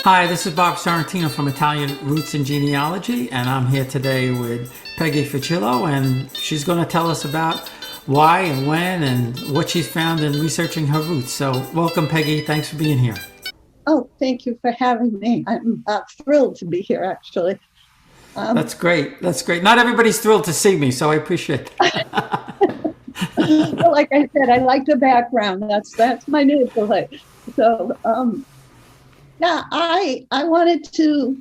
Hi, this is Bob Sorrentino from Italian Roots and Genealogy, and I'm here today with Peggy Fucillo, and she's going to tell us about why and when and what she's found in researching her roots. So welcome, Peggy. Thanks for being here. Oh, thank you for having me. I'm thrilled to be here, actually. That's great. That's great. Not everybody's thrilled to see me, so I appreciate it. Well, like I said, I like the background. That's my neighborhood. So, yeah, I wanted to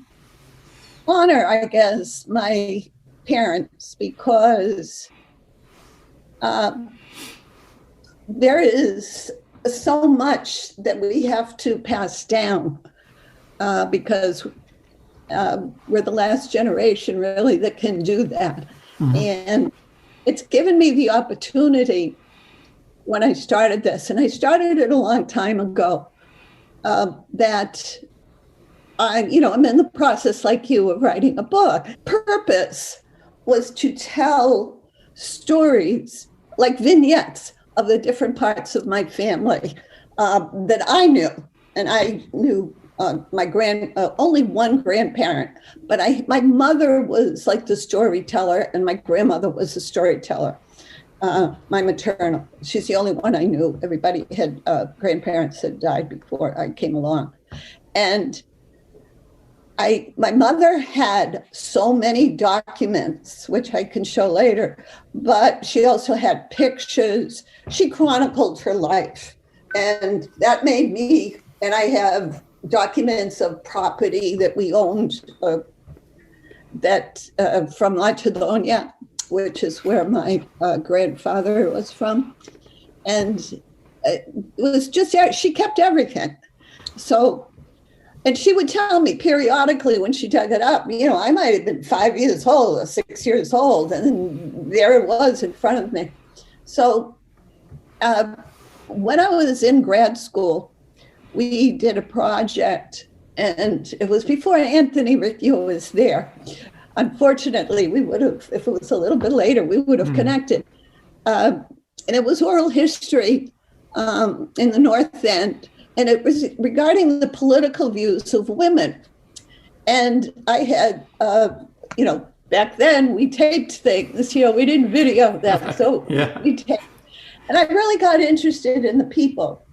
honor, I guess, my parents because there is so much that we have to pass down because we're the last generation really that can do that. Mm-hmm. And it's given me the opportunity when I started this, and I started it a long time ago, that I'm in the process, like you, of writing a book. Purpose was to tell stories, like vignettes, of the different parts of my family that I knew. And I knew my only one grandparent, but my mother was like the storyteller, and my grandmother was the storyteller. My maternal, she's the only one I knew. Everybody had grandparents that died before I came along. And my mother had so many documents, which I can show later, but she also had pictures. She chronicled her life, and that made me, and I have documents of property that we owned from Macedonia, which is where my grandfather was from. And it was just, she kept everything. So, and she would tell me periodically when she dug it up, I might have been 5 years old or 6 years old, and there it was in front of me. So when I was in grad school, we did a project, and it was before Anthony Riccio was there. Unfortunately, we would have, if it was a little bit later, we would have connected. And it was oral history in the North End. And it was regarding the political views of women. And I had, back then we taped things, we didn't video them. So yeah. We taped. And I really got interested in the people.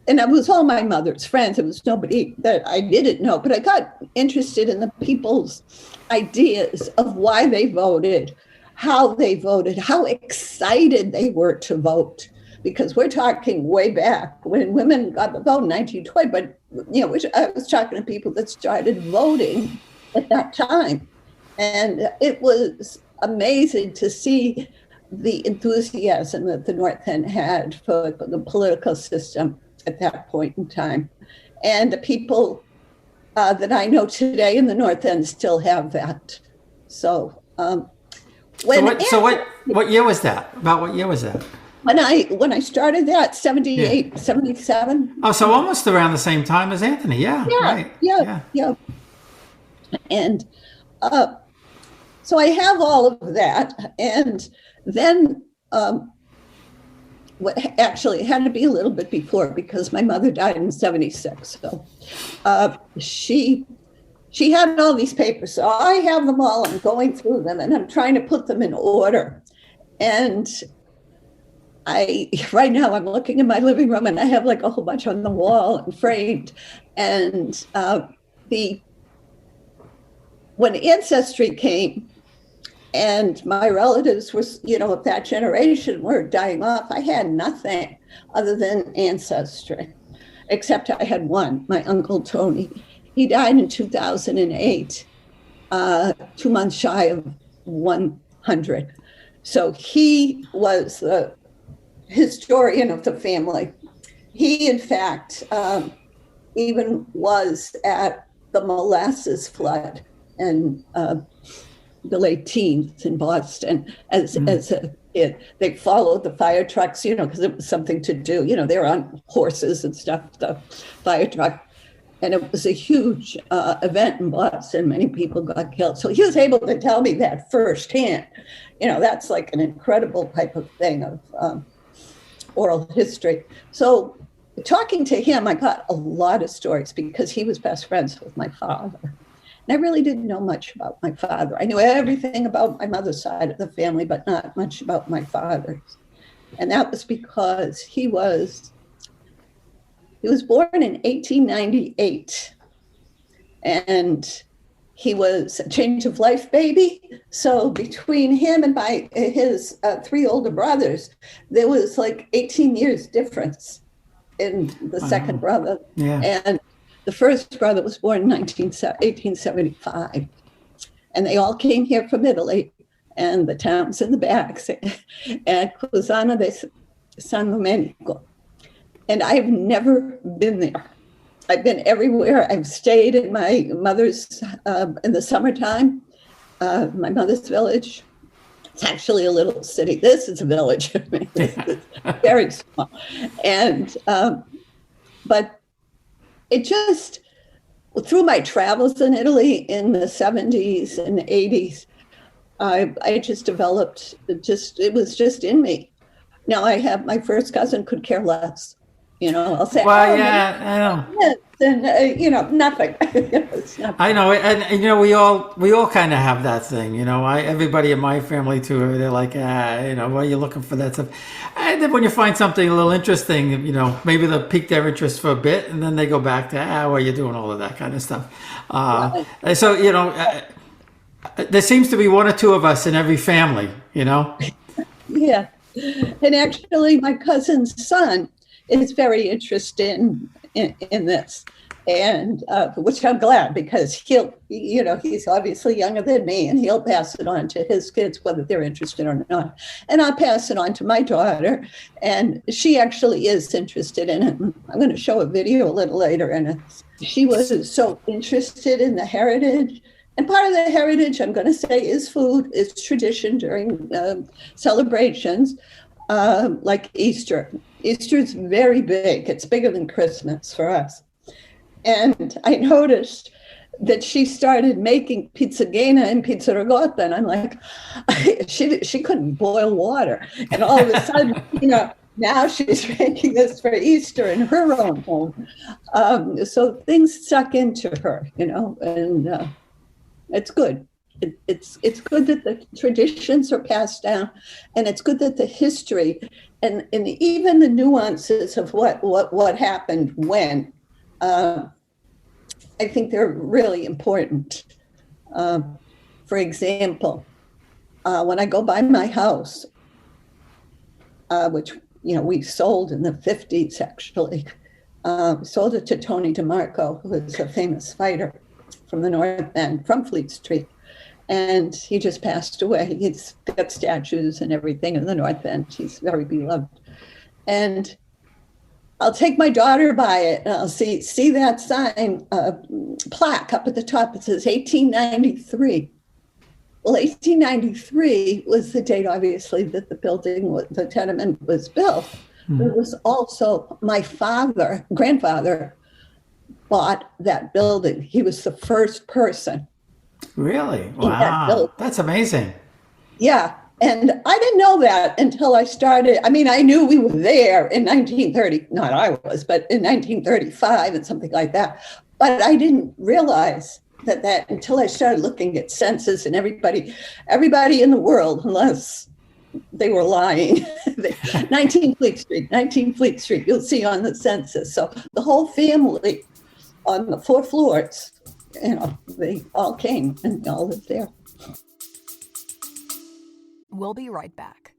And it was all my mother's friends. It was nobody that I didn't know, but I got interested in the people's ideas of why they voted, how they voted, how excited they were to vote. Because we're talking way back when women got the vote in 1920, but I was talking to people that started voting at that time. And it was amazing to see the enthusiasm that the North End had for the political system at that point in time. And the people that I know today in the North End still have that. So what year was that? About what year was that? When I started that, 78, 77. Oh, so almost around the same time as Anthony. Yeah, right. Yeah. And so I have all of that. And then actually, it had to be a little bit before because my mother died in 76. So she had all these papers. So I have them all. I'm going through them, and I'm trying to put them in order. And right now I'm looking in my living room, and I have like a whole bunch on the wall and framed. And when Ancestry came, and my relatives were, of that generation were dying off, I had nothing other than Ancestry, except I had one, my Uncle Tony. He died in 2008, 2 months shy of 100. So he was the historian of the family. He, in fact, even was at the molasses flood and the late teens in Boston as a kid. They followed the fire trucks, because it was something to do. They were on horses and stuff, the fire truck. And it was a huge event in Boston. Many people got killed. So he was able to tell me that firsthand. That's like an incredible type of thing of oral history. So talking to him, I got a lot of stories because he was best friends with my father. And I really didn't know much about my father. I knew everything about my mother's side of the family, but not much about my father's. And that was because he was born in 1898. And he was a change of life baby. So between him and his 3 older brothers, there was like 18 years difference in the second brother. Yeah. And the first brother was born in 1875. And they all came here from Italy. And the town's in the back. And Cusano de San Domenico. And I've never been there. I've been everywhere. I've stayed in my mother's, in the summertime, my mother's village. It's actually a little city. This is a village. I mean, it's very small. And, but it just, through my travels in Italy in the 70s and 80s, I just developed, it was just in me. Now I have, my first cousin could care less. I'll say, well, yeah, I know. Yes, and nothing. It's nothing. I know, and we all kind of have that thing. Everybody in my family too. They're like, why are you looking for that stuff? And then when you find something a little interesting, maybe they'll pique their interest for a bit, and then they go back to, why are you doing all of that kind of stuff? And so there seems to be one or two of us in every family. Yeah, and actually, my cousin's son is very interested in this, and which I'm glad, because he's obviously younger than me, and he'll pass it on to his kids whether they're interested or not. And I'll pass it on to my daughter, and she actually is interested in it. I'm going to show a video a little later, and she was so interested in the heritage. And part of the heritage, I'm going to say, is food, is tradition during celebrations. Like Easter. Easter's very big. It's bigger than Christmas for us. And I noticed that she started making pizzagena and pizza ricotta, and I'm like, she couldn't boil water. And all of a sudden, now she's making this for Easter in her own home. So things stuck into her, and it's good. It's good that the traditions are passed down, and it's good that the history and even the nuances of what happened when, I think they're really important. For example, when I go by my house, which we sold in the 50s actually, sold it to Tony DeMarco, who is a famous fighter from the North End, from Fleet Street. And he just passed away. He's got statues and everything in the North End. He's very beloved. And I'll take my daughter by it, and I'll see that sign, plaque up at the top. It says 1893. Well, 1893 was the date, obviously, that the tenement was built. Mm-hmm. It was also my grandfather bought that building. He was the first person. Really? Wow. That's amazing. Yeah. And I didn't know that until I started. I mean, I knew we were there in 1930, not I was, but in 1935 and something like that. But I didn't realize that until I started looking at census, and everybody in the world, unless they were lying, 19 Fleet Street, you'll see on the census. So the whole family on the 4 floors, they all came and all lived there. We'll be right back.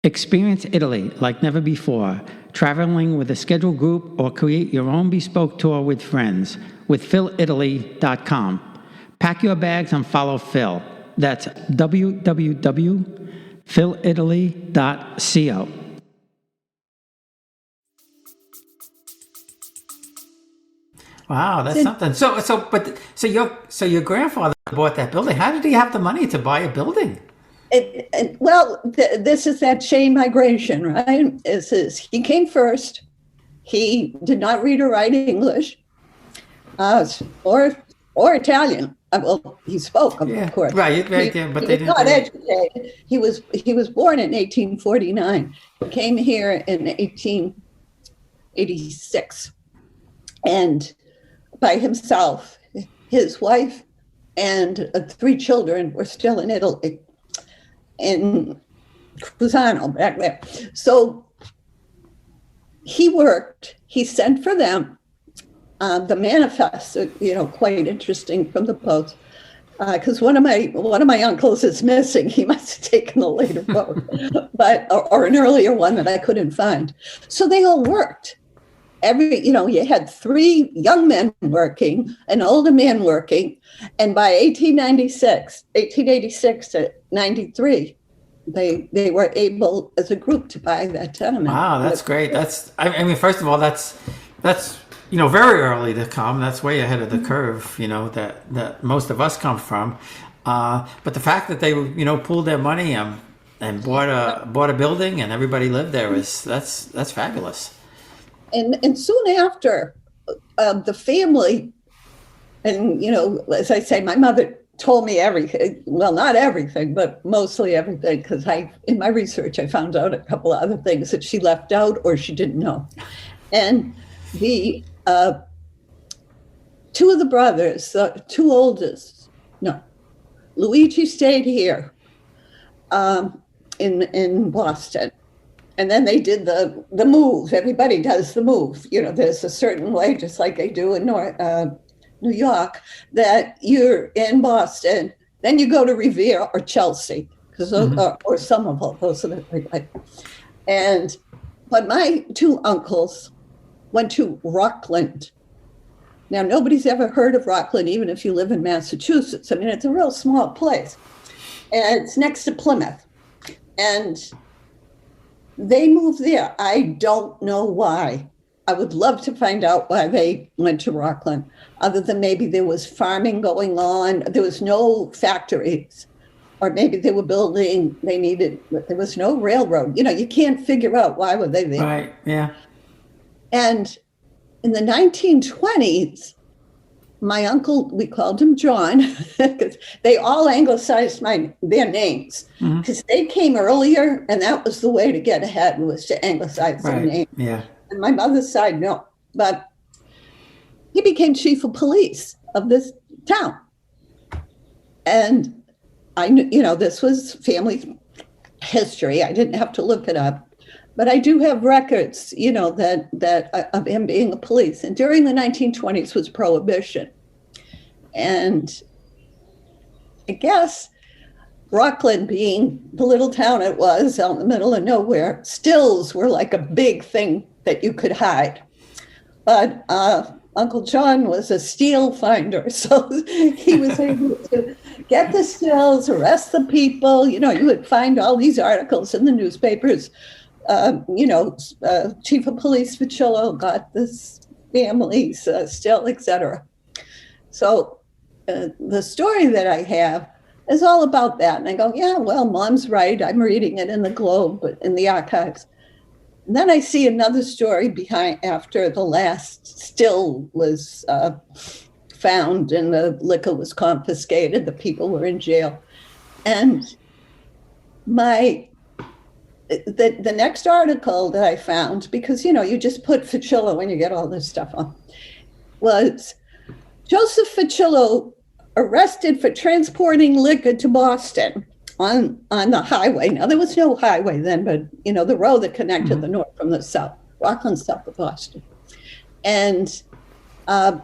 Experience Italy like never before, traveling with a scheduled group or create your own bespoke tour with friends with philitaly.com. Pack your bags and follow Phil. That's www.philitaly.co. Wow, that's something. So your grandfather bought that building. How did he have the money to buy a building? This is that chain migration, right? He came first. He did not read or write English, or Italian. Well, he spoke, of course. Right, but they didn't. Not educated. He was born in 1849. He came here in 86. And by himself, his wife and 3 children were still in Italy, in Cruzano back there. So he worked, he sent for them the manifest, quite interesting from the post, because one of my uncles is missing. He must have taken the later boat, or an earlier one that I couldn't find. So they all worked. You had 3 young men working, an older man working, and by 1886 to 93, they were able as a group to buy that tenement. Wow, that's great. I mean, first of all, that's very early to come. That's way ahead of the curve, that most of us come from. But the fact that they, pooled their money and bought a building and everybody lived there that's fabulous. And soon after, the family, and as I say, my mother told me everything. Well, not everything, but mostly everything, because in my research I found out a couple of other things that she left out or she didn't know. And the 2 of the brothers, the 2 oldest, Luigi stayed here in Boston. And then they did the move. Everybody does the move. There's a certain way, just like they do in New York, that you're in Boston, then you go to Revere or Chelsea, because or Somerville, those are the 3. But my 2 uncles went to Rockland. Now, nobody's ever heard of Rockland, even if you live in Massachusetts. I mean, it's a real small place. And it's next to Plymouth. And they moved there. I don't know why. I would love to find out why they went to Rockland, other than maybe there was farming going on. There was no factories, or maybe they were building, there was no railroad. You can't figure out why were they there. Right, yeah. And in the 1920s, my uncle, we called him John, because they all anglicized their names, because they came earlier, and that was the way to get ahead, was to anglicize their name. Yeah. And my mother's side, no. But he became chief of police of this town. And I knew, this was family history. I didn't have to look it up. But I do have records, that of him being a police. And during the 1920s was Prohibition. And I guess Rockland, being the little town it was out in the middle of nowhere, stills were like a big thing that you could hide. But Uncle John was a steel finder, so he was able to get the stills, arrest the people. You would find all these articles in the newspapers. Chief of Police Fucillo got this family's still, etc. So the story that I have is all about that. And I go, yeah, well, Mom's right. I'm reading it in the Globe, but in the archives. And then I see another story after the last still was found and the liquor was confiscated. The people were in jail. And the next article that I found, because, you just put Fucillo and you get all this stuff on, was Joseph Fucillo arrested for transporting liquor to Boston on the highway. Now, there was no highway then, but, the road that connected the north from the south, Rockland, south of Boston. And I'm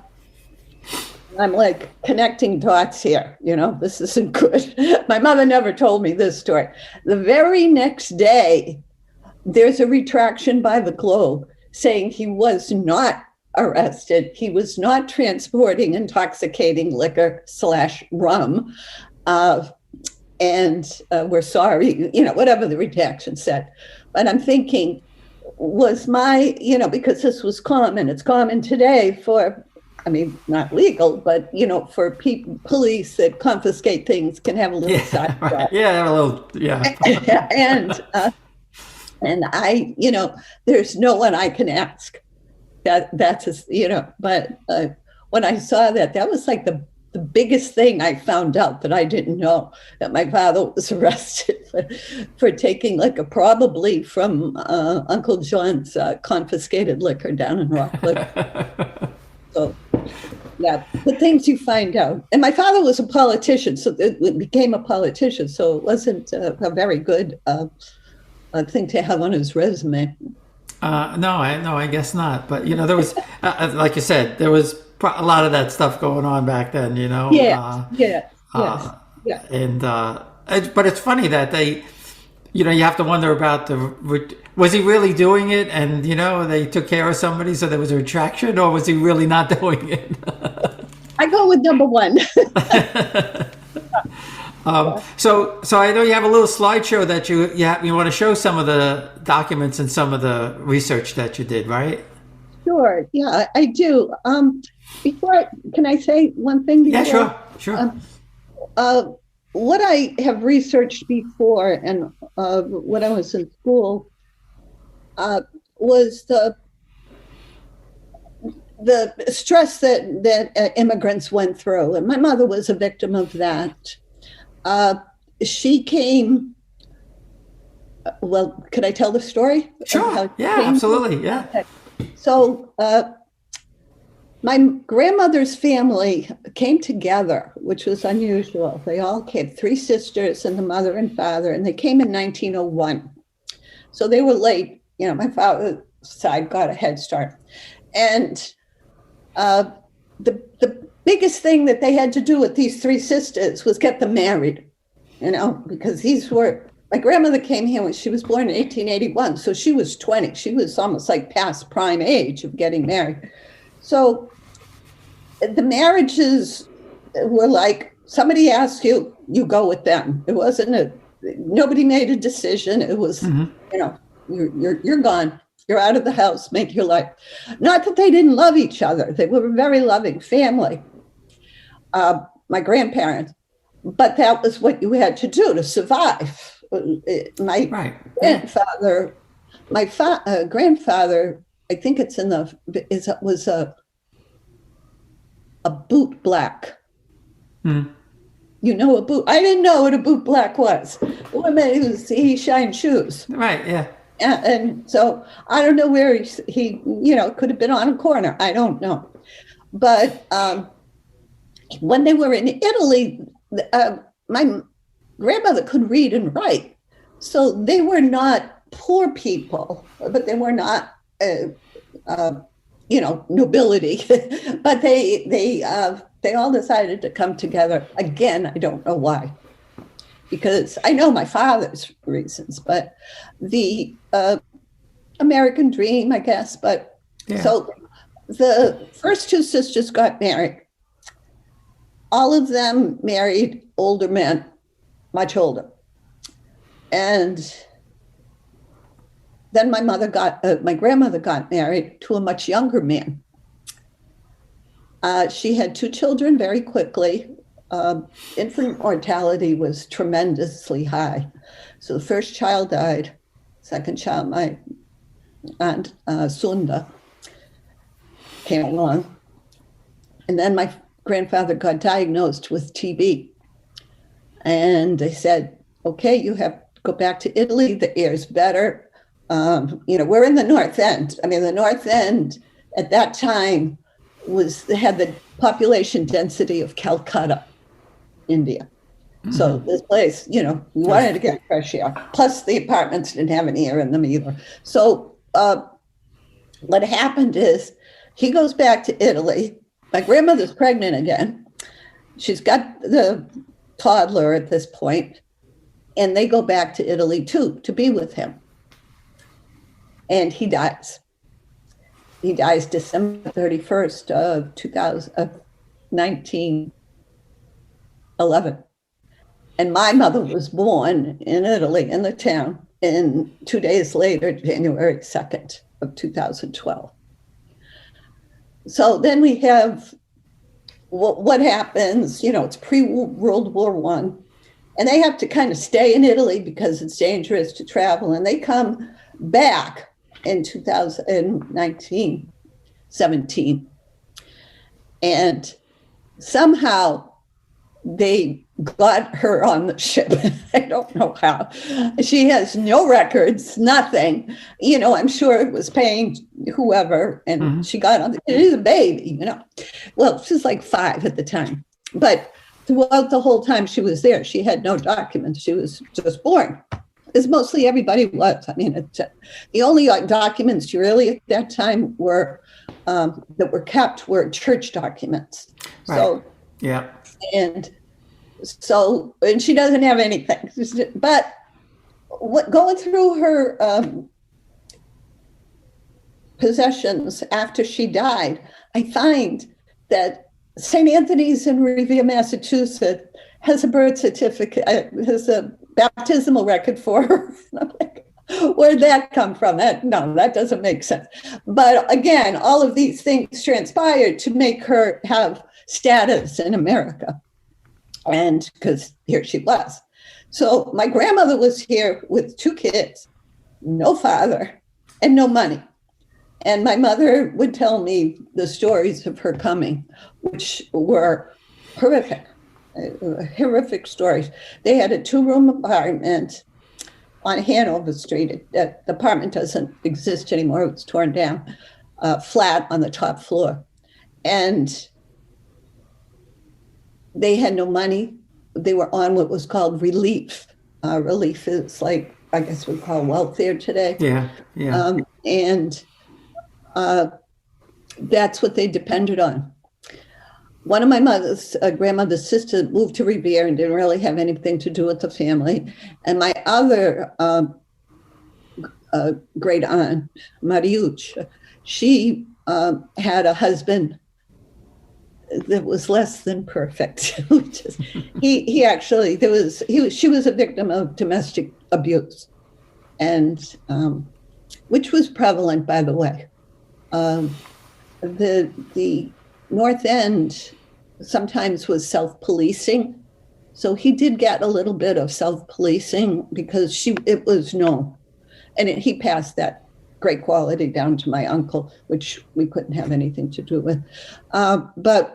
like connecting dots here, this isn't good. My mother never told me this story. The very next day, there's a retraction by the Globe saying he was not arrested. He was not transporting intoxicating liquor / rum. And we're sorry, whatever the redaction said. But I'm thinking, was because this was common, it's common today for, not legal, but, for police that confiscate things can have a little side right. job. Yeah, a little, yeah. And I, there's no one I can ask. But when I saw that was like the the biggest thing I found out that I didn't know, that my father was arrested for taking liquor, probably from Uncle John's confiscated liquor down in Rockland. So, yeah, the things you find out. And my father was a politician, so it became a politician. So it wasn't a very good thing to have on his resume. No, I guess not. But there was, like you said, there was a lot of that stuff going on back then. Yes. And but it's funny that they, you have to wonder about was he really doing it? And they took care of somebody, so there was a retraction, or was he really not doing it? I go with number one. So I know you have a little slideshow that you want to show some of the documents and some of the research that you did, right? Sure. Yeah, I do. Can I say one thing before? Yeah, sure. What I have researched before, and when I was in school, was the stress that immigrants went through, and my mother was a victim of that. She came. Well, could I tell the story? Sure. Yeah, absolutely. Yeah. Okay. So, my grandmother's family came together, which was unusual. They all came, 3 sisters and the mother and father, and they came in 1901. So they were late. My father's side got a head start. And the biggest thing that they had to do with these 3 sisters was get them married, because my grandmother came here when she was born in 1881. So she was 20. She was almost like past prime age of getting married. So the marriages were like, somebody asked you, you go with them. It wasn't nobody made a decision. It was, you're gone. You're out of the house, make your life. Not that they didn't love each other. They were a very loving family, my grandparents, but that was what you had to do to survive. My grandfather, grandfather, I think it's was a boot black. Mm. A boot. I didn't know what a boot black was. He shined shoes. Right. Yeah. And so I don't know where he could have been on a corner. I don't know. But when they were in Italy, my grandmother could read and write. So they were not poor people, but they were not, nobility. But they all decided to come together. Again, I don't know why. Because I know my father's reasons, but the American dream, I guess. But yeah. So the first 2 sisters got married. All of them married older men, much older. And then my grandmother got married to a much younger man. She had 2 children very quickly. Infant mortality was tremendously high. So the first child died. Second child, my aunt Sunda, came along. And then my grandfather got diagnosed with TB. And they said, okay, you have to go back to Italy. The air's better. We're in the North End. I mean, the North End at that time had the population density of Calcutta, India. Mm-hmm. So this place, we wanted to get fresh air. Plus the apartments didn't have any air in them either. So what happened is he goes back to Italy. My grandmother's pregnant again. She's got the toddler at this point, and they go back to Italy too, to be with him. And he dies. He dies December 31st of 1911. And my mother was born in Italy, in the town, and 2 days later, January 2nd of 2012. So then we have what happens, it's pre-World War I, and they have to kind of stay in Italy because it's dangerous to travel, and they come back in 1917. And somehow they got her on the ship. I don't know how. She has no records, nothing. I'm sure it was paying whoever, and she got on. It is a baby. Well, she's like 5 at the time, but throughout the whole time she was there, she had no documents. She was just born. As mostly everybody was. I mean, the only documents really at that time were that were kept were church documents. Right. So yeah. And she doesn't have anything. But going through her possessions after she died, I find that St. Anthony's in Revere, Massachusetts, has a birth certificate, has a baptismal record for her. I'm like, where'd that come from? No, that doesn't make sense. But again, all of these things transpired to make her have status in America. And because here she was. So my grandmother was here with 2 kids, no father, and no money. And my mother would tell me the stories of her coming, which were horrific stories. They had a 2-room apartment on Hanover Street. The apartment doesn't exist anymore. It was torn down, flat on the top floor. And they had no money. They were on what was called relief. Relief is like, I guess we call welfare today. Yeah. And that's what they depended on. One of my grandmother's sister moved to Revere and didn't really have anything to do with the family. And my other great aunt, Mariuccia, she had a husband that was less than perfect. She was a victim of domestic abuse, and which was prevalent, by the way. The North End sometimes was self-policing, so he did get a little bit of self-policing because it was known, and he passed that great quality down to my uncle, which we couldn't have anything to do with. But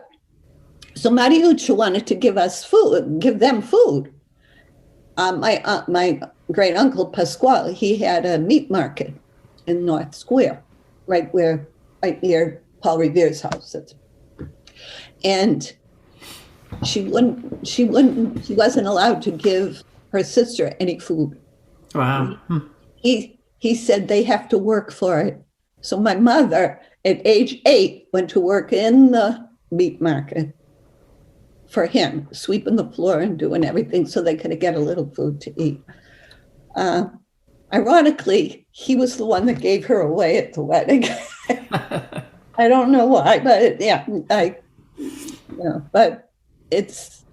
so Mariuccia wanted to give them food. My great uncle Pasquale, he had a meat market in North Square, right near Paul Revere's house. And she wasn't allowed to give her sister any food. Wow. He said they have to work for it. So my mother, at age 8, went to work in the meat market for him, sweeping the floor and doing everything so they could get a little food to eat. Ironically, he was the one that gave her away at the wedding. I don't know why, but yeah, but it's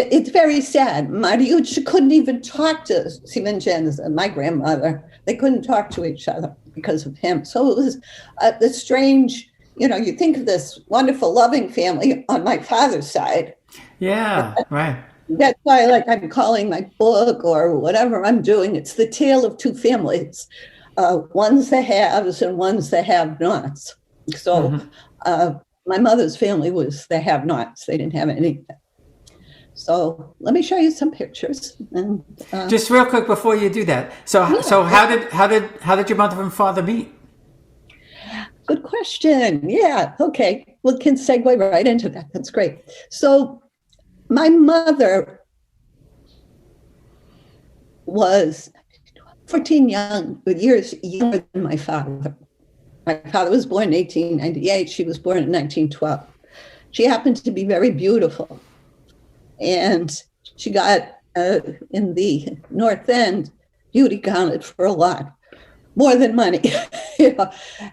very sad. Mariuccia couldn't even talk to Simongenza, my grandmother. They couldn't talk to each other because of him. So it was the strange, you think of this wonderful, loving family on my father's side. Yeah, right. That's why, I'm calling my book or whatever I'm doing, it's the tale of 2 families. One's the haves and one's the have-nots. So my mother's family was the have-nots. They didn't have anything. So let me show you some pictures. And just real quick before you do that. So how did your mother and father meet? Good question. Yeah. Okay. We can segue right into that. That's great. So my mother was 14 years younger than my father. My father was born in 1898. She was born in 1912. She happened to be very beautiful. And she got, in the North End, beauty counted for a lot, more than money,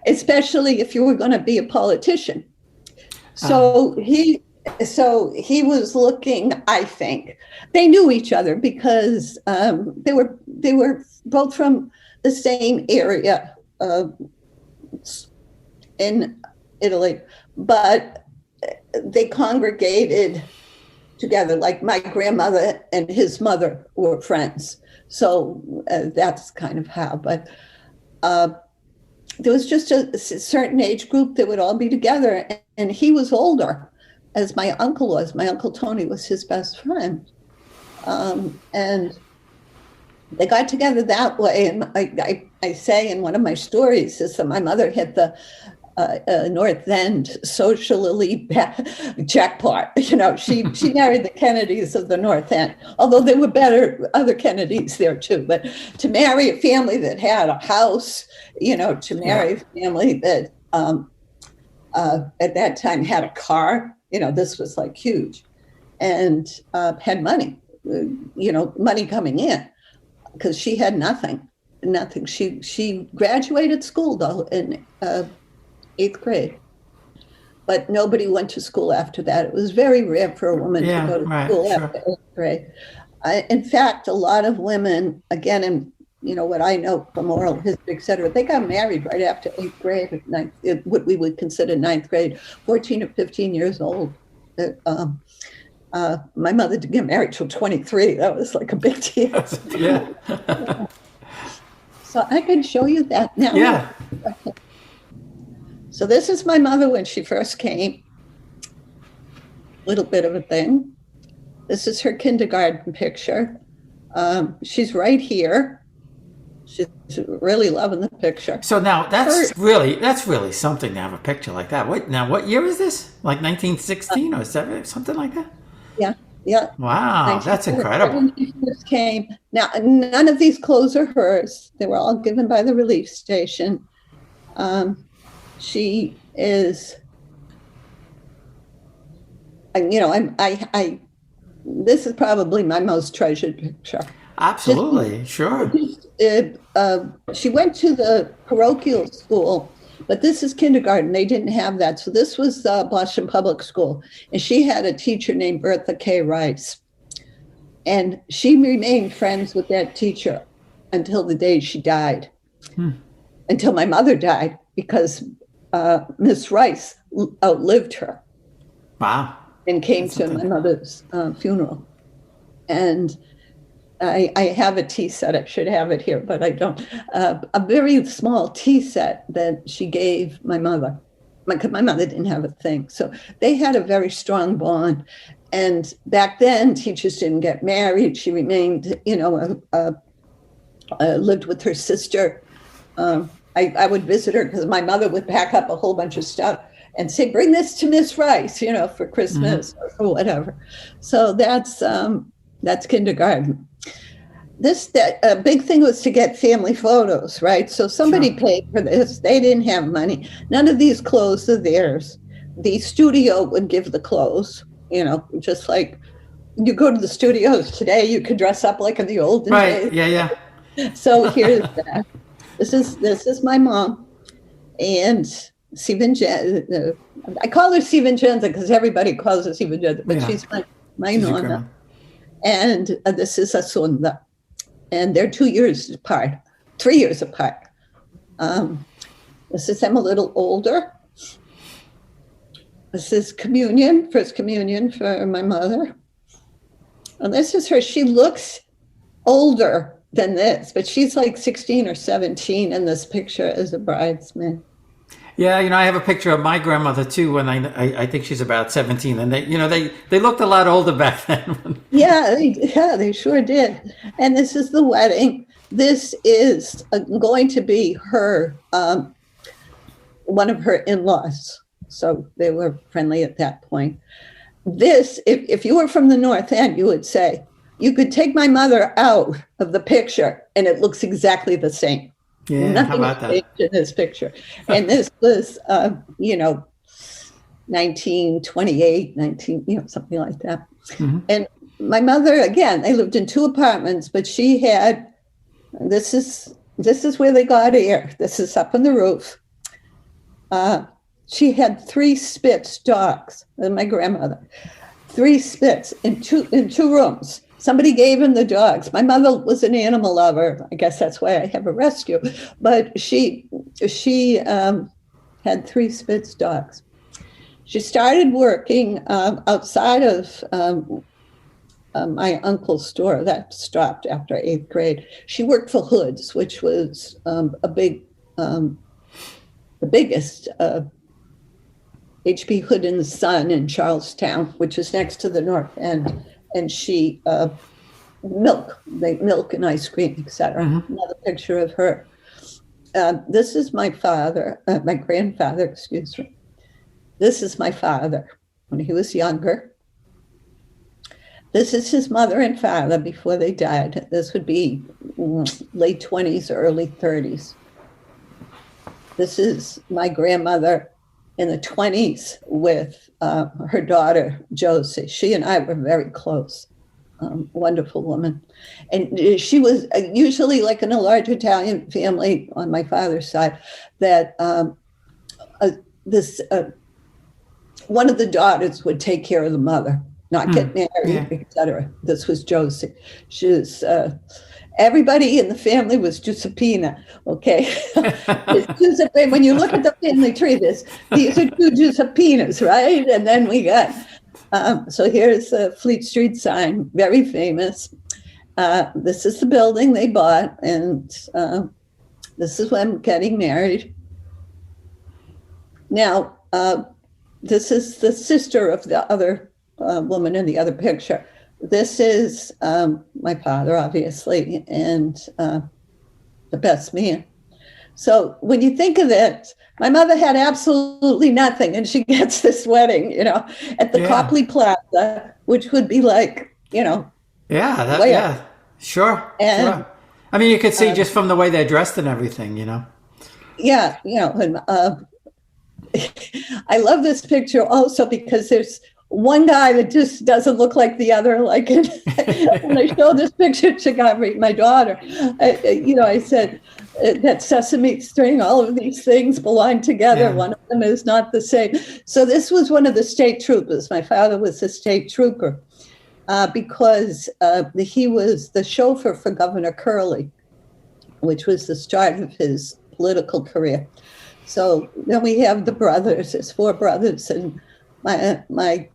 especially if you were going to be a politician. So he was looking, I think, they knew each other because they were both from the same area in Italy, but they congregated together. Like my grandmother and his mother were friends. So that's kind of how, but there was just a certain age group that would all be together, and he was older. as my uncle was. My Uncle Tony was his best friend. And they got together that way. And I say in one of my stories is that my mother hit the North End social elite jackpot. She married the Kennedys of the North End, although there were better other Kennedys there too. But to marry a family that had a house, to marry a family that at that time had a car, this was like huge, and had money, money coming in, because she had nothing. She graduated school though in 8th grade, but nobody went to school after that. It was very rare for a woman to go to school after 8th grade. In fact, a lot of women, again, in what I know from oral history, et cetera, they got married right after 8th grade, what we would consider 9th grade, 14 or 15 years old. My mother didn't get married till 23. That was like a big deal. Yeah. So I can show you that now. Yeah. So this is my mother when she first came. Little bit of a thing. This is her kindergarten picture. She's right here. She's really loving the picture. So now that's really something to have a picture like that. What year is this? Like 1916 or something like that? Yeah. Wow, that's incredible. When she first came. Now, none of these clothes are hers. They were all given by the relief station. She is, this is probably my most treasured picture. Absolutely, sure. She went to the parochial school, but this is kindergarten. They didn't have that. So this was Boston Public School. And she had a teacher named Bertha K. Rice. And she remained friends with that teacher until the day she died, until my mother died, because Miss Rice outlived her. Wow. And came to my mother's funeral. And I have a tea set. I should have it here, but I don't. A very small tea set that she gave my mother. My mother didn't have a thing. So they had a very strong bond. And back then, teachers didn't get married. She remained, lived with her sister. I would visit her because my mother would pack up a whole bunch of stuff and say, bring this to Miss Rice, for Christmas or whatever. So that's kindergarten. A big thing was to get family photos, right? So somebody paid for this. They didn't have money. None of these clothes are theirs. The studio would give the clothes, just like you go to the studios today, you could dress up like in the olden days. Yeah. So here's that. This is my mom, and Sivincenza. I call her Sivincenza because everybody calls her Sivincenza, but she's my nonna. And this is Asunda, and they're 2 years apart, 3 years apart. This is them a little older. This is communion, first communion for my mother. And this is her. She looks older than this, but she's like 16 or 17 in this picture as a bridesmaid. Yeah, I have a picture of my grandmother too. When I think she's about 17, and they looked a lot older back then. they sure did. And this is the wedding. This is going to be her, one of her in-laws. So they were friendly at that point. This, if you were from the North End, you would say, you could take my mother out of the picture and it looks exactly the same. Yeah, nothing how about changed in this picture. And this was, 1928, something like that. Mm-hmm. And my mother, again, they lived in 2 apartments, but she had, this is where they got air. This is up on the roof. She had 3 Spitz dogs, my grandmother, 3 Spitz in two rooms. Somebody gave him the dogs. My mother was an animal lover. I guess that's why I have a rescue. But she had 3 Spitz dogs. She started working outside of my uncle's store. That stopped after 8th grade. She worked for Hood's, which was the biggest H.B. Hood and the Son in Charlestown, which is next to the North End. And she, milk and ice cream, etc. Another picture of her. This is my father, my grandfather, excuse me. This is my father when he was younger. This is his mother and father before they died. This would be late 20s, early 30s. This is my grandmother in the 20s with her daughter, Josie. She and I were very close. Wonderful woman. And she was usually, like in a large Italian family on my father's side, that one of the daughters would take care of the mother, not get married, etc. This was Josie. She was, everybody in the family was Giuseppina, okay? Giuseppe, when you look at the family tree, these are two Giuseppinas, right? And then we got, so here's a Fleet Street sign, very famous. This is the building they bought, and this is when getting married. Now, this is the sister of the other woman in the other picture. This is my father, obviously, and the best man. So when you think of it, my mother had absolutely nothing, and she gets this wedding, at the Copley Plaza, which would be like, sure. I mean, you could see just from the way they're dressed and everything, Yeah, and I love this picture also because there's one guy that just doesn't look like the other. Like when I showed this picture to my daughter, I said that sesame string, all of these things belong together. Yeah. One of them is not the same. So this was one of the state troopers. My father was a state trooper because he was the chauffeur for Governor Curley, which was the start of his political career. So then we have the brothers. There's 4 brothers, and my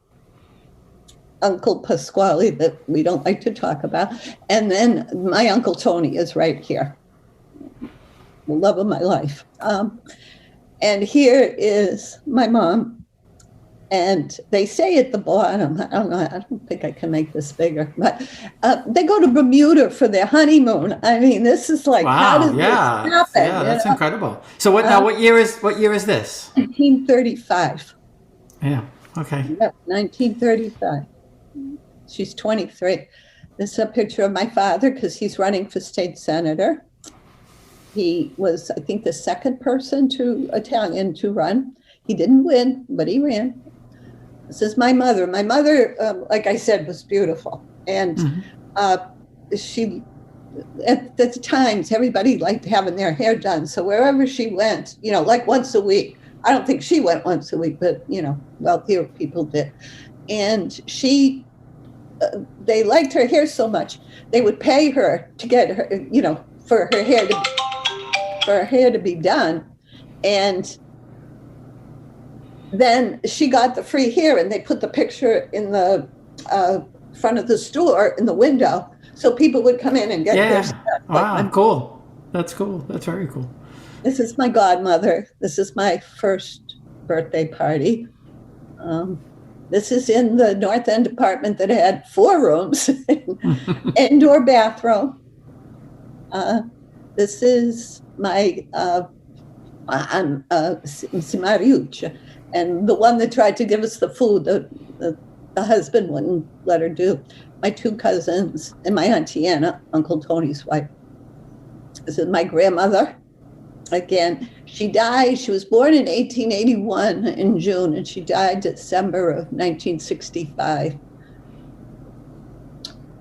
Uncle Pasquale that we don't like to talk about. And then my Uncle Tony is right here. The love of my life. And here is my mom. And they say at the bottom, I don't know, I don't think I can make this bigger, but they go to Bermuda for their honeymoon. I mean, this is like, how does this happen? Yeah, that's incredible. So what year is this? 1935. Yeah, okay. Yep, 1935. She's 23. This is a picture of my father because he's running for state senator. He was, I think, the second person Italian to run. He didn't win, but he ran. This is my mother. My mother, like I said, was beautiful. And she, at the times, everybody liked having their hair done. So wherever she went, like once a week. I don't think she went once a week, but, wealthier people did. And she, they liked her hair so much, they would pay her to get her, for her hair to be done. And then she got the free hair, and they put the picture in the front of the store in the window, so people would come in and get their stuff. Wow, cool. That's cool. That's very cool. This is my godmother. This is my first birthday party. This is in the North End apartment that had 4 rooms, indoor bathroom. This is my Mariuccia. And the one that tried to give us the food, the husband wouldn't let her do. My 2 cousins and my Auntie Anna, Uncle Tony's wife. This is my grandmother. Again, she died. She was born in 1881 in June, and she died December of 1965.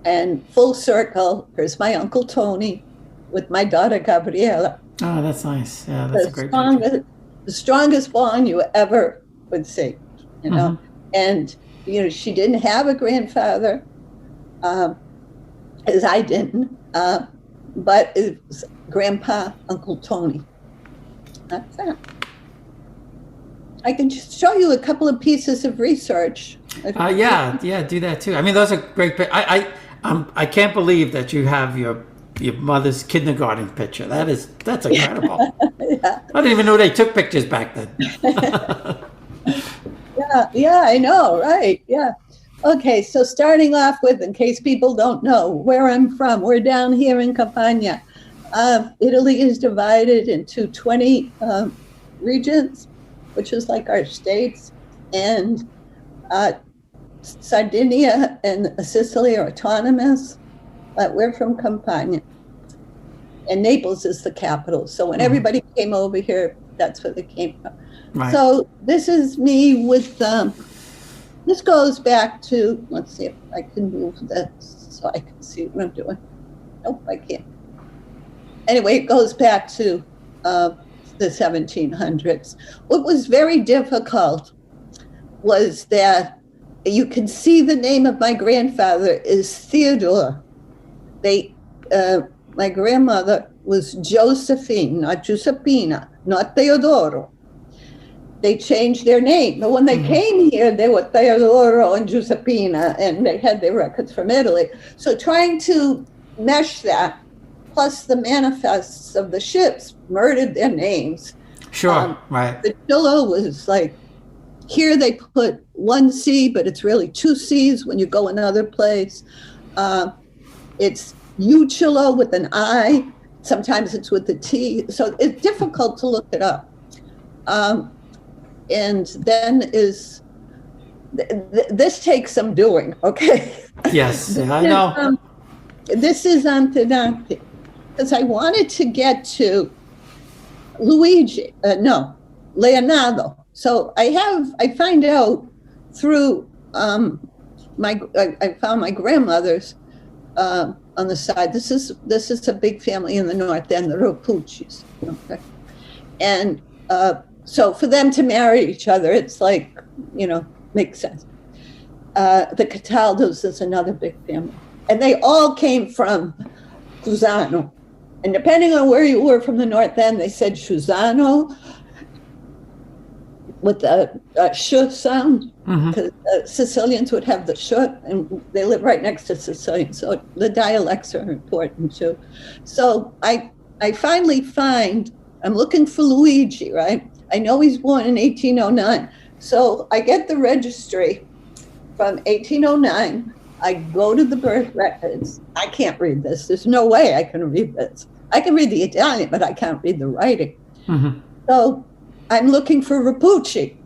And full circle, here's my Uncle Tony with my daughter Gabriela. Oh, that's nice. Yeah, that's a great picture. The strongest bond you ever would see, And, she didn't have a grandfather, as I didn't, but it was Grandpa, Uncle Tony. That's that. I can just show you a couple of pieces of research. Yeah, do that too. I mean, those are great. I can't believe that you have your mother's kindergarten picture. That's incredible. Yeah. I didn't even know they took pictures back then. Yeah, I know, right? Yeah. Okay, so starting off with, in case people don't know where I'm from, we're down here in Campania. Italy is divided into 20 regions, which is like our states, and Sardinia and Sicily are autonomous, but we're from Campania. And Naples is the capital. So when everybody came over here, that's where they came from. Right. So this is me with, this goes back to, let's see if I can move this so I can see what I'm doing. Nope, I can't. Anyway, it goes back to the 1700s. What was very difficult was that you can see the name of my grandfather is Theodore. My grandmother was Josephine, not Giuseppina, not Teodoro. They changed their name. But when they came here, they were Teodoro and Giuseppina, and they had their records from Italy. So trying to mesh that, plus the manifests of the ships murdered their names. Sure, right. The Chillo was like, here they put one C, but it's really two C's when you go another place. It's Uchillo with an I. Sometimes it's with a T. So it's difficult to look it up. And then this takes some doing, okay? Yes, I know. This is Antenati, because I wanted to get to Leonardo. So I find out through I found my grandmother's on the side. This is a big family in the north end, the Ropuccis. Okay, and so for them to marry each other, it's like, makes sense. The Cataldos is another big family, and they all came from Cusano. And depending on where you were from the north end, they said Cusano with the sh sound, because Sicilians would have the sh, and they live right next to Sicilian, so the dialects are important too. So I finally find, I'm looking for Luigi, right? I know he's born in 1809. So I get the registry from 1809. I go to the birth records. I can't read this. There's no way I can read this. I can read the Italian, but I can't read the writing. So I'm looking for Rapucci.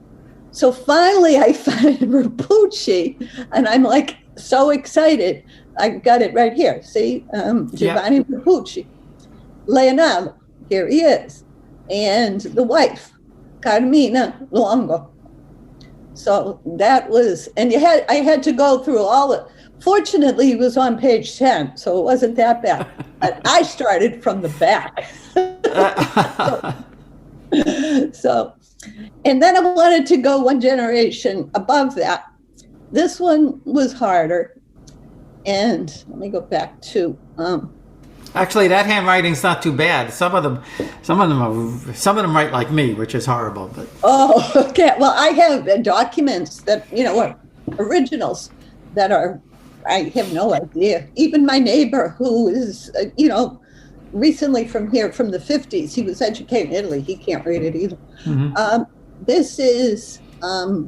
So finally I find Rapucci, and I'm like so excited. I got it right here. See, Giovanni Rapucci. Leonardo, here he is. And the wife, Carmina Longo. So that was, and I had to go through all the, fortunately he was on page 10, so it wasn't that bad. But I started from the back. So, and then I wanted to go one generation above that. This one was harder. And let me go back to, actually, that handwriting's not too bad. Some of them write like me, which is horrible. But oh, okay. Well, I have documents that are originals that are. I have no idea. Even my neighbor, who is recently from here, from the 50s, he was educated in Italy. He can't read it either. This is. I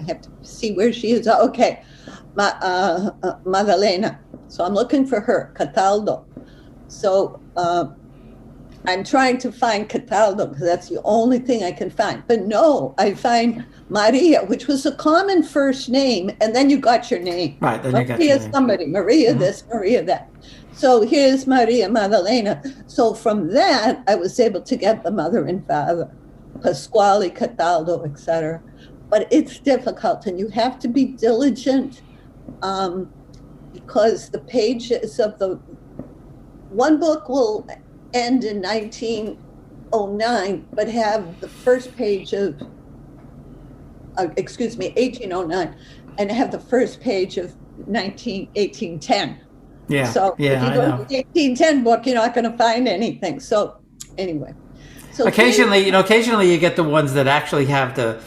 have to see where she is. Oh, okay, Maddalena. So I'm looking for her, Cataldo. So I'm trying to find Cataldo because that's the only thing I can find. But no, I find Maria, which was a common first name, and then you got your name. Right, then you got Maria your name. Somebody, Maria this, Maria that. So here's Maria Maddalena. So from that, I was able to get the mother and father, Pasquale, Cataldo, etc. But it's difficult, and you have to be diligent. Because the pages of the one book will end in 1909, but have the first page of, 1809, and have the first page of 1810. yeah, So if you I go know. to the 1810 book, you're not going to find anything. So anyway. So Occasionally you get the ones that actually have the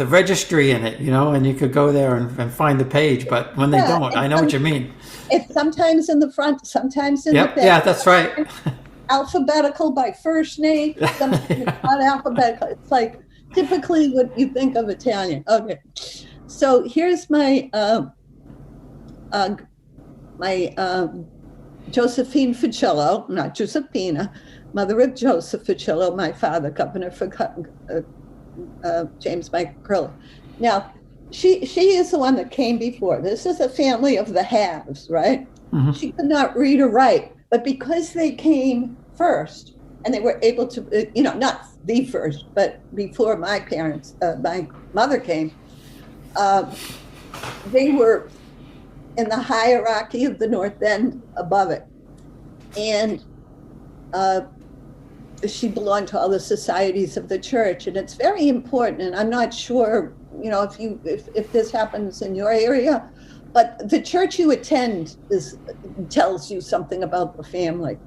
registry in it, and you could go there and find the page. But when they don't, I know what you mean. It's sometimes in the front, sometimes in the back. Yeah, that's right. Alphabetical by first name, sometimes it's not alphabetical. It's like typically what you think of Italian. Okay, so here's my Josephine Fucillo, not Giuseppina, mother of Joseph Fucillo, my father, governor for James Michael Curley. Now, she is the one that came before. This is a family of the haves, right? Mm-hmm. She could not read or write, but because they came first and they were able to, not the first, but before my parents, my mother came, they were in the hierarchy of the North End above it. And she belonged to all the societies of the church. And it's very important. And I'm not sure, if this happens in your area, but the church you attend tells you something about the family.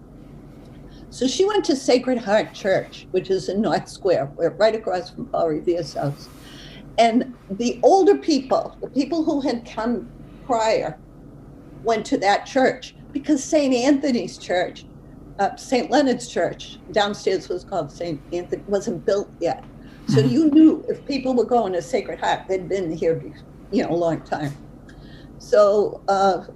So she went to Sacred Heart Church, which is in North Square, right across from Paul Revere's house. And the older people, the people who had come prior, went to that church because St. Anthony's Church, St. Leonard's Church, downstairs was called St. Anthony, wasn't built yet. So you knew if people were going to Sacred Heart, they'd been here, a long time. So,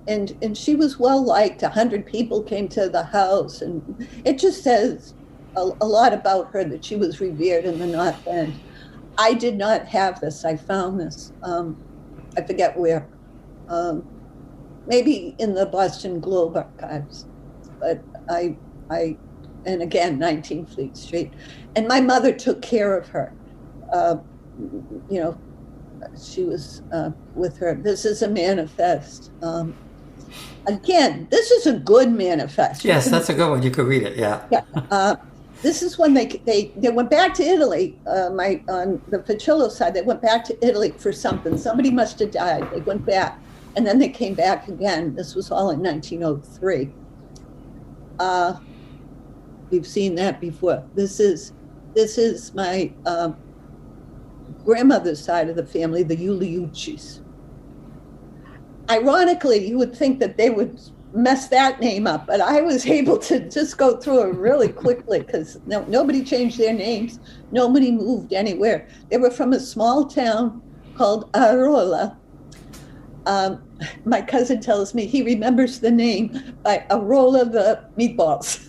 and she was well liked. 100 people came to the house, and it just says a lot about her that she was revered in the North End. I did not have this. I found this. I forget where. Maybe in the Boston Globe archives, but and again, 19 Fleet Street. And my mother took care of her. She was with her. This is a manifest. Again, this is a good manifest. Yes, that's a good one. You could read it, yeah. Yeah. This is when they went back to Italy. On the Fucillo side, they went back to Italy for something. Somebody must have died. They went back, and then they came back again. This was all in 1903. We've seen that before. This is my grandmother's side of the family, the Iuliuccis. Ironically, you would think that they would mess that name up, but I was able to just go through it really quickly because nobody changed their names. Nobody moved anywhere. They were from a small town called Arola. My cousin tells me he remembers the name by Arola the meatballs.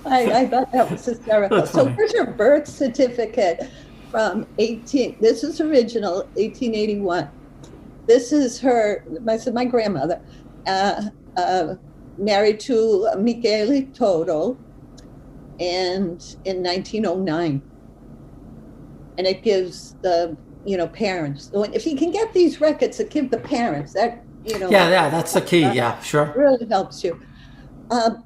I thought that was hysterical. So here's her birth certificate from this is original, 1881. This is my grandmother, married to Michele Toto, and in 1909. And it gives the, parents. If you can get these records that give the parents, that, Yeah, that's the key, yeah, sure. Really helps you.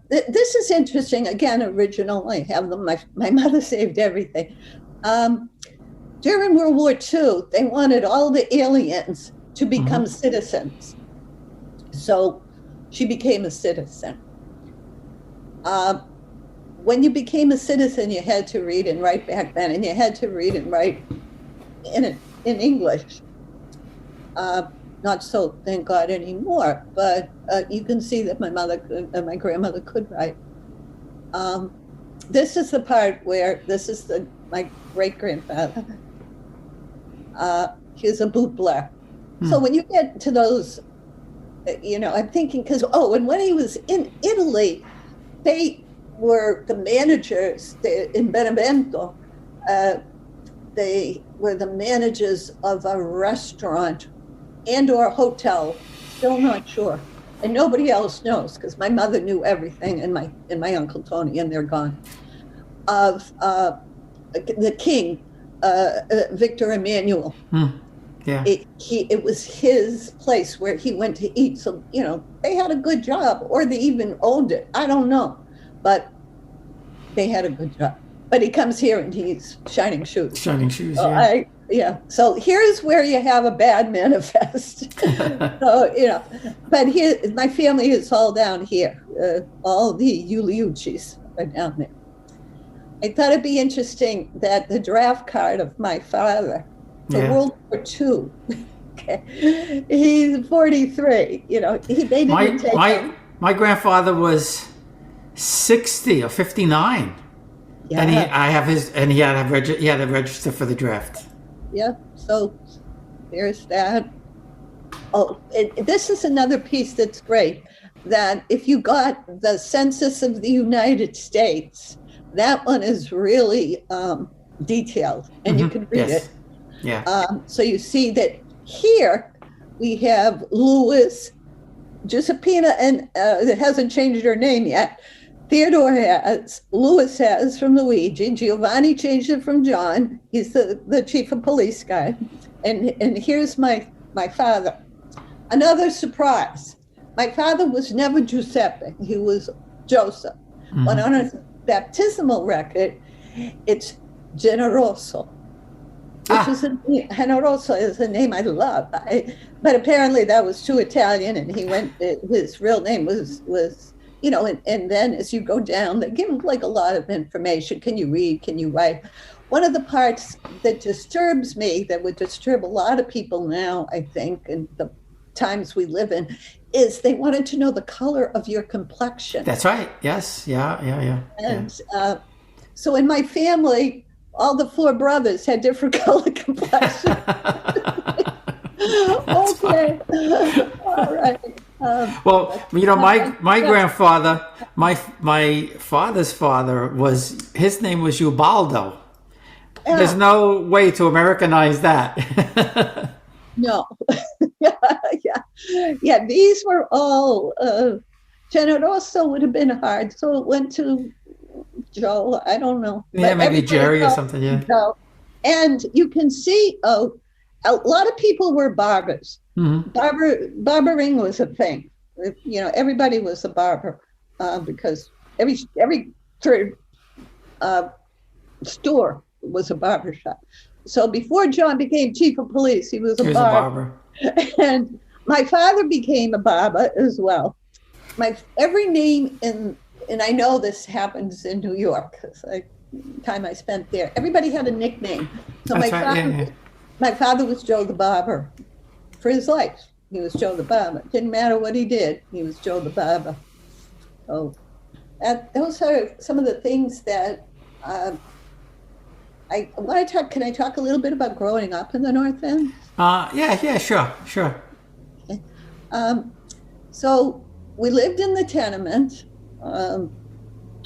This is interesting. Again, original. I have them. My mother saved everything. During World War II, they wanted all the aliens to become citizens. So she became a citizen. When you became a citizen, you had to read and write back then, and you had to read and write in English. Not so, thank God, anymore. But you can see that my grandmother could write. This is the part where my great grandfather. He was a bootblare. So when you get to those, I'm thinking and when he was in Italy, they were the managers in Benevento. They were the managers of a restaurant and or hotel, still not sure. And nobody else knows because my mother knew everything and my Uncle Tony, and they're gone. Of the king, Victor Emmanuel. Yeah. It was his place where he went to eat. So, they had a good job, or they even owned it. I don't know, but they had a good job. But he comes here and he's shining shoes. Shining shoes, so yeah. So here's where you have a bad manifest. So, but here, my family is all down here. All the Iuliuccis are down there. I thought it'd be interesting that the draft card of my father for World War II, okay, he's 43, they didn't take him. My grandfather was 60 or 59. Yeah. And he had to register for the draft. Yeah. So there's that. Oh, this is another piece that's great. That if you got the Census of the United States, that one is really detailed, and you can read Yes. it. Yeah. So you see that here we have Louis, Giuseppina, and it hasn't changed her name yet. Theodore has, Louis has from Luigi, Giovanni changed it from John. He's the chief of police guy. And here's my father. Another surprise. My father was never Giuseppe, he was Joseph. But on his baptismal record, it's Generoso. Which is Generoso is a name I love. But apparently that was too Italian, and his real name was and then as you go down, they give like a lot of information. Can you read? Can you write? One of the parts that disturbs me, that would disturb a lot of people now, I think, in the times we live in, is they wanted to know the color of your complexion. That's right. Yes. Yeah. And so in my family, all the four brothers had different color complexion. Okay. All right. Well, my grandfather, my father's father his name was Ubaldo. There's no way to Americanize that. No. Yeah. These were all Generoso would have been hard, so it went to Joe. I don't know. Yeah, maybe Jerry or something. Yeah. Joe. And you can see, a lot of people were barbers. Barbering was a thing. Everybody was a barber because every third store was a barber shop. So before John became chief of police, he was a barber. And my father became a barber as well. Every name and I know this happens in New York because time I spent there, everybody had a nickname. So my father was Joe the Barber for his life. He was Joe the Barber. Didn't matter what he did, he was Joe the Barber. So those are some of the things that I want to talk. Can I talk a little bit about growing up in the North End? Yeah, sure. Okay. So we lived in the tenement.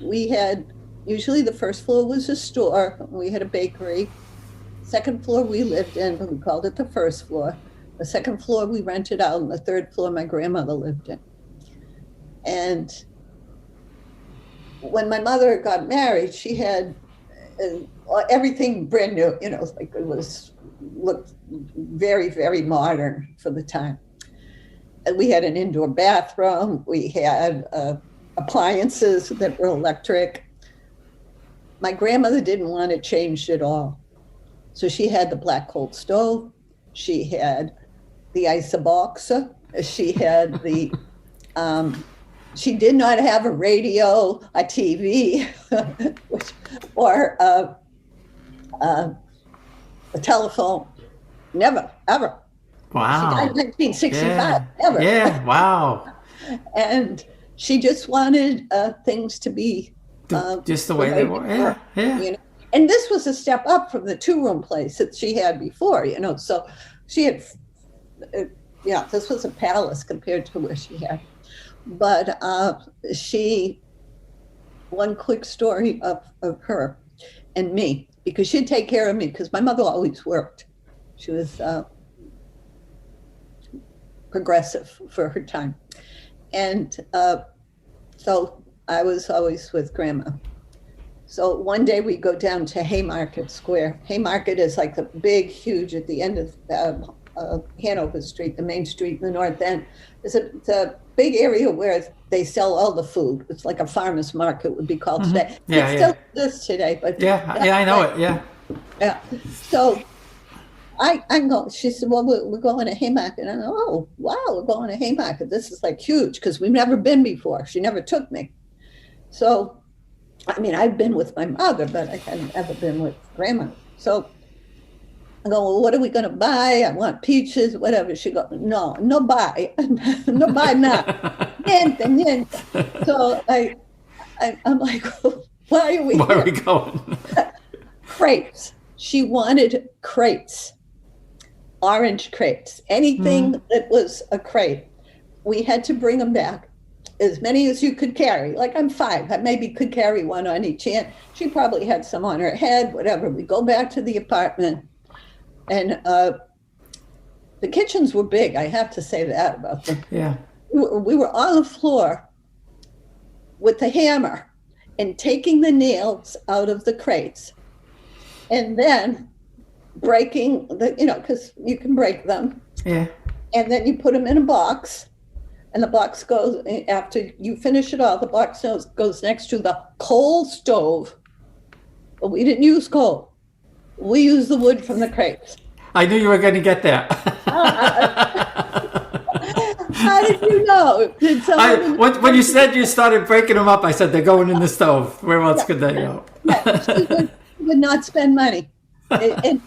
We had, usually the first floor was a store. We had a bakery. Second floor we lived in, but we called it the first floor. The second floor we rented out, and the third floor my grandmother lived in. And when my mother got married, she had everything brand new, like it looked very, very modern for the time. And we had an indoor bathroom. We had appliances that were electric. My grandmother didn't want it changed at all. So she had the black coal stove. She had the isoboxer. She had the, she did not have a radio, a TV, or a telephone. Never, ever. Wow. She died in 1965, ever. Yeah, wow. And she just wanted things to be just the way they were. Yeah. And this was a step up from the two-room place that she had before, So she had, this was a palace compared to where she had. But one quick story of her and me, because she'd take care of me, because my mother always worked. She was progressive for her time. And so I was always with Grandma. So one day we go down to Haymarket Square. Haymarket is like the big, huge, at the end of Hanover Street, the main street in the North End. It's a big area where they sell all the food. It's like a farmer's market would be called today. Yeah, it still exists today, but I know it. Yeah. So I'm going. She said, "Well, we're going to Haymarket." And I go, "Oh, wow, we're going to Haymarket. This is like huge because we've never been before. She never took me." So, I mean, I've been with my mother, but I hadn't ever been with Grandma. So I go, "Well, what are we going to buy? I want peaches, whatever." She goes, no buy, no buy now. Niente. So I'm like, Why are we Where are we here? going? Crepes. She wanted crepes, orange crepes, anything that was a crepe. We had to bring them back, as many as you could carry. Like, I'm 5, I maybe could carry one on each hand. She probably had some on her head, whatever. We go back to the apartment, and the kitchens were big. I have to say that about them. Yeah. We were on the floor with the hammer and taking the nails out of the crates, and then breaking because you can break them. Yeah. And then you put them in a box, and the box goes, after you finish it all, the box goes next to the coal stove. But we didn't use coal. We used the wood from the crates. I knew you were going to get there. How did you know? Did someone When you said you started breaking them up, I said they're going in the stove. Where else could they go? she would not spend money. And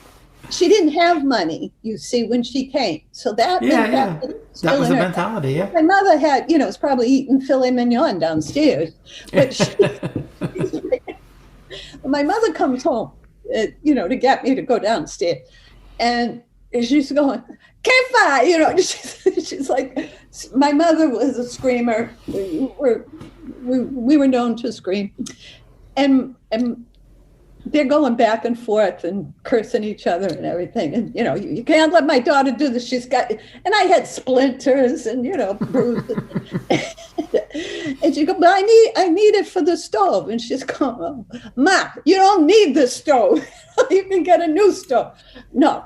she didn't have money, you see, when she came. So that meant That was the mentality, yeah. My mother had, was probably eating filet mignon downstairs. But my mother comes home, to get me to go downstairs. And she's going, Kefa, she's like, my mother was a screamer. We were known to scream. And they're going back and forth and cursing each other and everything. And, you can't let my daughter do this. And I had splinters and, bruises. And she goes, but I need it for the stove. And she's going, oh, Ma, you don't need the stove. You can get a new stove. No,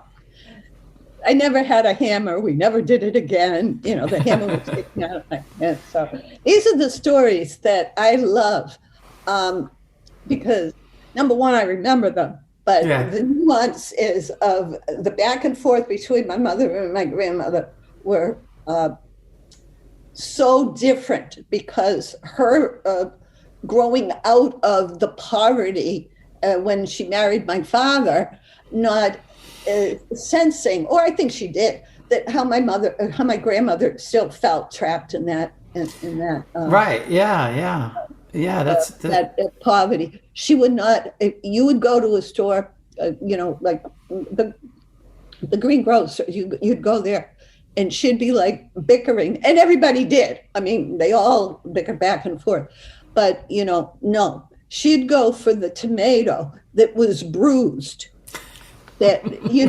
I never had a hammer. We never did it again. The hammer was taken out of my head. So these are the stories that I love because, number one, I remember them. But the nuance is of the back and forth between my mother and my grandmother were so different because her growing out of the poverty when she married my father, not sensing, or I think she did, that how my grandmother still felt trapped in that. Right. Yeah. That's that poverty. She would not. If you would go to a store, like the green grocer. You'd go there, and she'd be like bickering, and everybody did. I mean, they all bicker back and forth, but no, she'd go for the tomato that was bruised. That they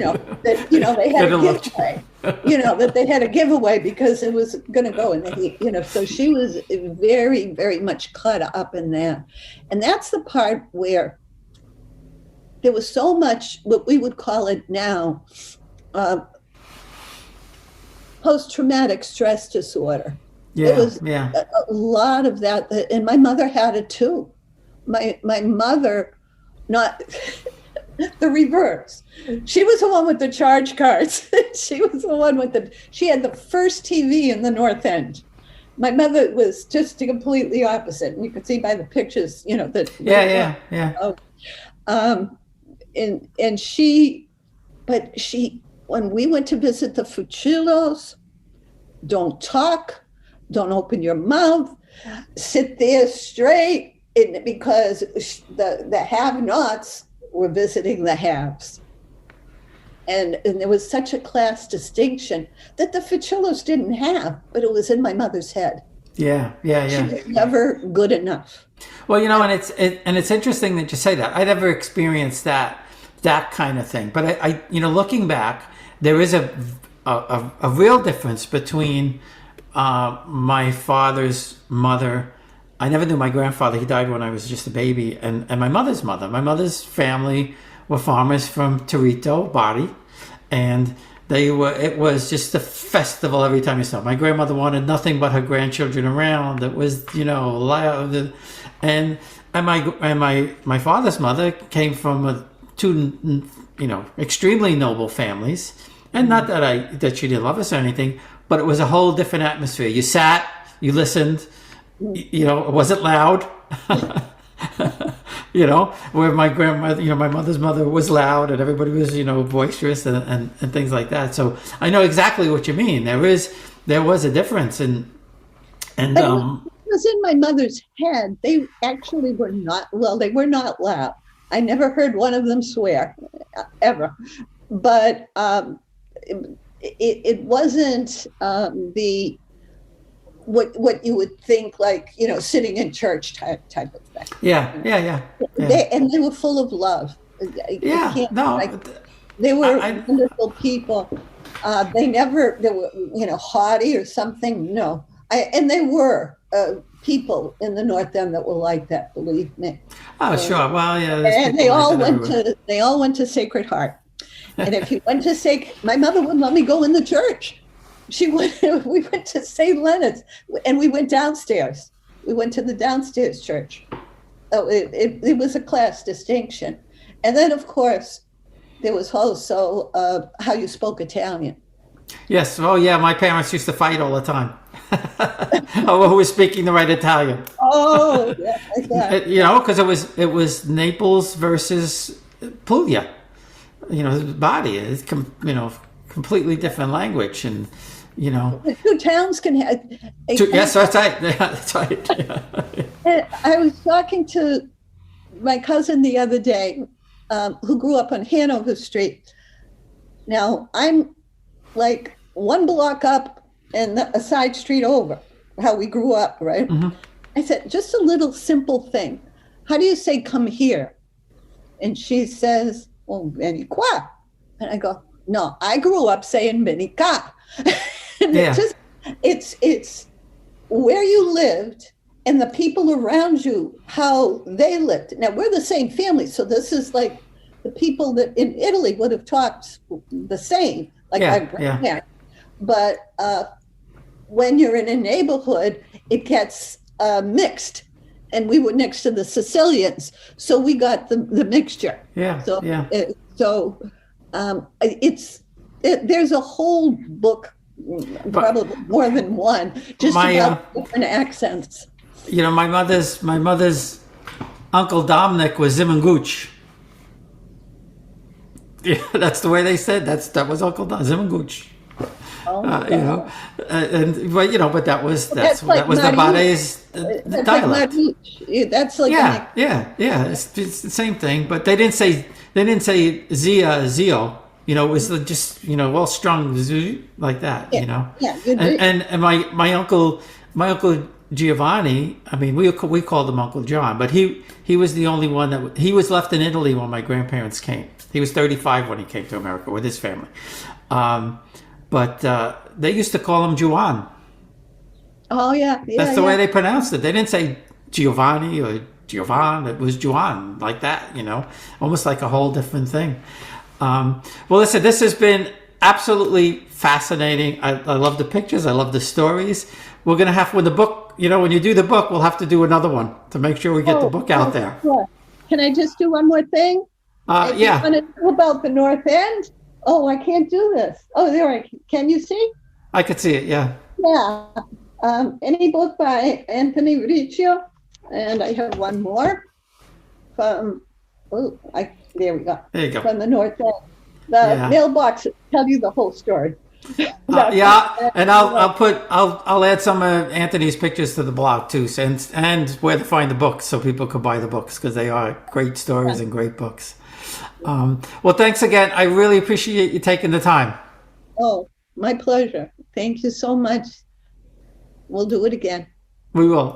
had a giveaway. That they had a giveaway because it was going to go in the heat. So she was very, very much caught up in that, and that's the part where there was so much what we would call it now post-traumatic stress disorder. It was a lot of that, and my mother had it too. My mother, not. The reverse. She was the one with the charge cards. She was the one she had the first TV in the North End. My mother was just completely opposite. And you could see by the pictures, that. And she, when we went to visit the Fucillos, don't talk, don't open your mouth, sit there straight, because the have-nots were visiting the haves. And there was such a class distinction that the Fucillos didn't have, but it was in my mother's head. Yeah. She was never good enough. Well, and it's interesting that you say that. I never experienced that kind of thing. But I looking back, there is a real difference between my father's mother. I never knew my grandfather. He died when I was just a baby. And my mother's mother. My mother's family were farmers from Torito, Bari. And it was just a festival every time you saw. My grandmother wanted nothing but her grandchildren around. It was, loud. And my father's mother came from two, extremely noble families. And not that she didn't love us or anything, but it was a whole different atmosphere. You sat, you listened. It wasn't loud, where my grandmother, my mother's mother was loud and everybody was, boisterous and things like that. So I know exactly what you mean. There was a difference. But it was was in my mother's head, they actually were not, well, they were not loud. I never heard one of them swear, ever. But it wasn't the what you would think, like, you know, sitting in church type of thing. Yeah. They were full of love. They were wonderful people. They were, you know, haughty or something. No, and they were people in the North End that were like that. Believe me. Oh, sure. Well, yeah. And they all went to Sacred Heart. And if you went to my mother wouldn't let me go in the church. We went to St. Leonard's, and we went downstairs. We went to the downstairs church. Oh, it was a class distinction. And then, of course, there was also how you spoke Italian. Yes. Oh, yeah. My parents used to fight all the time. Oh, who was speaking the right Italian? Oh, yeah. You know, because it was Naples versus Puglia. You know, body. It's completely different language, and you know. The two towns can have. Yes, that's right. That's right. And I was talking to my cousin the other day, who grew up on Hanover Street. Now I'm like one block up and a side street over, how we grew up, right? Mm-hmm. I said, just a little simple thing. How do you say "come here"? And she says, "Oh, veni qua." And I go, "No, I grew up saying veni qua." Yeah. It's where you lived and the people around you, how they lived. Now, we're the same family, so this is like the people that in Italy would have talked the same, like my grandparents. Yeah. But when you're in a neighborhood, it gets mixed. And we were next to the Sicilians, so we got the mixture. Yeah. So there's a whole book, probably more than one, just about different accents. You know, my mother's Uncle Dominic was Zimanguch. Yeah, that's the way they said. That was Uncle Zimanguch. You know, but that was the Bade's dialect. Like that's like It's the same thing, but they didn't say Zio. You know, it was just well strung like that. You know, and my uncle Giovanni. I mean, we called him Uncle John, but he was the only one he was left in Italy when my grandparents came. He was 35 when he came to America with his family. But they used to call him Juan. Oh, yeah. That's the way they pronounced it. They didn't say Giovanni or Giovan. It was Juan, like that, almost like a whole different thing. Well, listen, this has been absolutely fascinating. I love the pictures. I love the stories. We're going to have, when the book, when you do the book, we'll have to do another one to make sure we get the book out there. Sure. Can I just do one more thing? Yeah. You want to know about the North End? Oh, I can't do this. Oh, there I can. Can you see? I could see it, yeah. Yeah. Any book by Anthony Riccio, and I have one more from, there we go. There you go. From the North End. The mailbox tell you the whole story. And I'll add some of Anthony's pictures to the blog too, and where to find the books so people can buy the books, because they are great stories and great books. Well, thanks again. I really appreciate you taking the time. Oh, my pleasure. Thank you so much. We'll do it again. We will.